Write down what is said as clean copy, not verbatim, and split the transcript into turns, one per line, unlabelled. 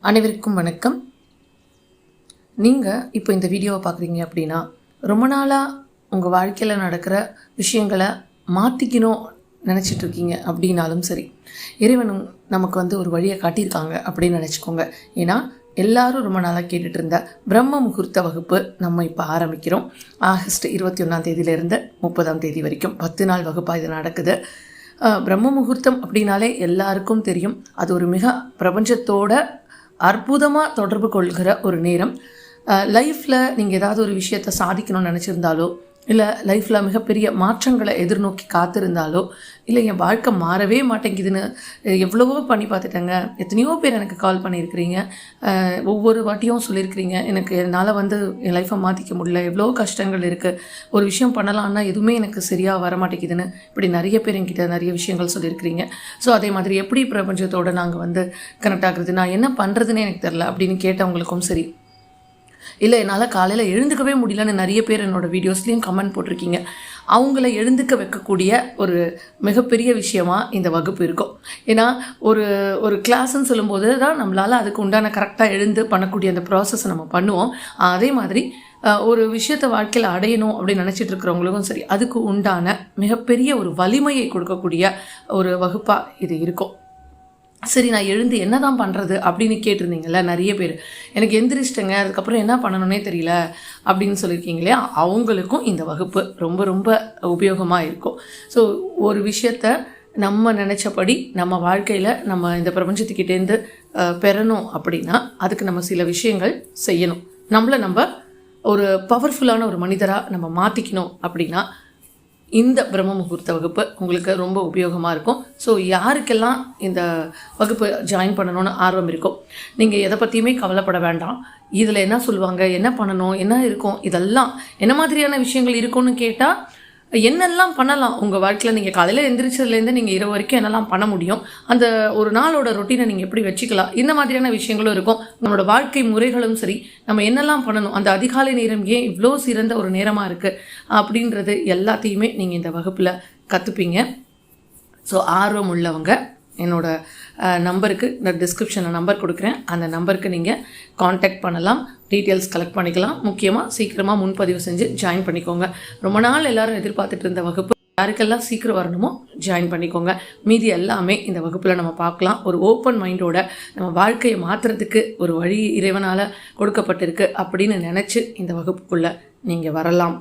அனைவருக்கும் வணக்கம். நீங்கள் இப்போ இந்த வீடியோவை பார்க்குறீங்க அப்படின்னா, ரொம்ப நாளாக உங்கள் வாழ்க்கையில் நடக்கிற விஷயங்களை மாற்றிக்கணும் நினச்சிட்ருக்கீங்க அப்படின்னாலும் சரி, இறைவனும் நமக்கு ஒரு வழியை காட்டியிருக்காங்க அப்படின்னு நினச்சிக்கோங்க. ஏன்னா எல்லாரும் ரொம்ப நாளாக கேட்டுட்டு இருந்த பிரம்ம முகூர்த்த வகுப்பு நம்ம இப்போ ஆரம்பிக்கிறோம். ஆகஸ்ட் 21 30 வரைக்கும் 10 நாள் வகுப்பாக இது நடக்குது. பிரம்ம முகூர்த்தம் அப்படின்னாலே எல்லாருக்கும் தெரியும், அது ஒரு மிக பிரபஞ்சத்தோட அற்புதமாக தொடர்பு கொள்கிற ஒரு நேரம். லைஃப்பில் நீங்கள் ஏதாவது ஒரு விஷயத்தை சாதிக்கணும்னு நினச்சிருந்தாலோ, இல்லை லைஃப்பில் மிகப்பெரிய மாற்றங்களை எதிர்நோக்கி காத்திருந்தாலோ, இல்லை என் வாழ்க்கை மாறவே மாட்டேங்குதுன்னு எவ்வளவோ பண்ணி பார்த்துட்டேங்க, எத்தனையோ பேர் எனக்கு கால் பண்ணியிருக்கிறீங்க, ஒவ்வொரு வாட்டியும் சொல்லியிருக்கிறீங்க எனக்கு என்னால் என் லைஃப்பை மாற்றிக்க முடியல, எவ்வளோ கஷ்டங்கள் இருக்குது, ஒரு விஷயம் பண்ணலான்னா எதுவுமே எனக்கு சரியாக வர மாட்டேங்குதுன்னு இப்படி நிறைய பேர் என்கிட்ட நிறைய விஷயங்கள் சொல்லியிருக்கிறீங்க. ஸோ அதே மாதிரி எப்படி பிரபஞ்சத்தோடு நாங்கள் கனெக்ட் ஆகுறது, நான் என்ன பண்ணுறதுன்னு எனக்கு தெரில அப்படின்னு கேட்டவங்களுக்கும் சரி, இல்லை என்னால் காலையில் எழுந்துக்கவே முடியலன்னு நிறைய பேர் என்னோடய வீடியோஸ்லேயும் கமெண்ட் போட்டிருக்கீங்க, அவங்கள எழுந்துக்க வைக்கக்கூடிய ஒரு மிகப்பெரிய விஷயமா இந்த வகுப்பு இருக்கும். ஏன்னா ஒரு கிளாஸ்ன்னு சொல்லும்போது தான் நம்மளால் அதுக்கு உண்டான கரெக்டாக எழுந்து பண்ணக்கூடிய அந்த ப்ராசஸை நம்ம பண்ணுவோம். அதே மாதிரி ஒரு விஷயத்தை வாழ்க்கையில் அடையணும் அப்படின்னு நினச்சிட்டு இருக்கிறவங்களுக்கும் சரி, அதுக்கு உண்டான மிகப்பெரிய ஒரு வலிமையை கொடுக்கக்கூடிய ஒரு வகுப்பாக இது இருக்கும். சரி, நான் எழுந்து என்ன தான் பண்ணுறது அப்படின்னு கேட்டிருந்தீங்கல்ல நிறைய பேர், எனக்கு எந்திரிச்சிட்டேங்க, அதுக்கப்புறம் என்ன பண்ணணுன்னே தெரியல அப்படின்னு சொல்லியிருக்கீங்களே, அவங்களுக்கும் இந்த வகுப்பு ரொம்ப ரொம்ப உபயோகமாக இருக்கும். ஸோ ஒரு விஷயத்த நம்ம நினச்சபடி நம்ம வாழ்க்கையில் நம்ம இந்த பிரபஞ்சத்துக்கிட்டேருந்து பெறணும் அப்படின்னா அதுக்கு நம்ம சில விஷயங்கள் செய்யணும். நம்ம ஒரு பவர்ஃபுல்லான ஒரு மனிதராக நம்ம மாற்றிக்கணும் அப்படின்னா இந்த பிரம்ம முகூர்த்த வகுப்பு உங்களுக்கு ரொம்ப உபயோகமாக இருக்கும். ஸோ யாருக்கெல்லாம் இந்த வகுப்பு ஜாயின் பண்ணணும்னு ஆர்வம் இருக்கோ, நீங்கள் எதை பற்றியுமே கவலைப்பட வேண்டாம். இதில் என்ன சொல்லுவாங்க, என்ன பண்ணணும், என்ன இருக்கும், இதெல்லாம் என்ன மாதிரியான விஷயங்கள் இருக்கும்னு கேட்டால் என்னெல்லாம் பண்ணலாம் உங்கள் வாழ்க்கையில். நீங்கள் காலையில் எந்திரிச்சதுலேருந்து நீங்கள் இரவு வரைக்கும் என்னெல்லாம் பண்ண முடியும், அந்த ஒரு நாளோட ரொட்டீனை நீங்கள் எப்படி வச்சுக்கலாம், இந்த மாதிரியான விஷயங்களும் இருக்கும். நம்மளோட வாழ்க்கை முறைகளும் சரி, நம்ம என்னெல்லாம் பண்ணணும், அந்த அதிகாலை நேரம் ஏன் இவ்வளோ சிறந்த ஒரு நேரமாக இருக்குது அப்படின்றது எல்லாத்தையுமே நீங்கள் இந்த வகுப்பில் கற்றுப்பீங்க. ஸோ ஆர்வம் உள்ளவங்க என்னோடய நம்பருக்கு நான் டிஸ்கிரிப்ஷனில் நம்பர் கொடுக்குறேன், அந்த நம்பருக்கு நீங்கள் காண்டாக்ட் பண்ணலாம், டீட்டெயில்ஸ் கலெக்ட் பண்ணிக்கலாம். முக்கியமாக சீக்கிரமாக முன்பதிவு செஞ்சு ஜாயின் பண்ணிக்கோங்க. ரொம்ப நாள் எல்லோரும் எதிர்பார்த்துட்டு இருந்த வகுப்பு, யாருக்கெல்லாம் சீக்கிரம் வரணுமோ ஜாயின் பண்ணிக்கோங்க. மீதி எல்லாமே இந்த வகுப்பில் நம்ம பார்க்கலாம். ஒரு ஓப்பன் மைண்டோட நம்ம வாழ்க்கையை மாற்றுறதுக்கு ஒரு வழி இறைவனால் கொடுக்கப்பட்டிருக்கு அப்படின்னு நினச்சி இந்த வகுப்புக்குள்ளே நீங்கள் வரலாம்.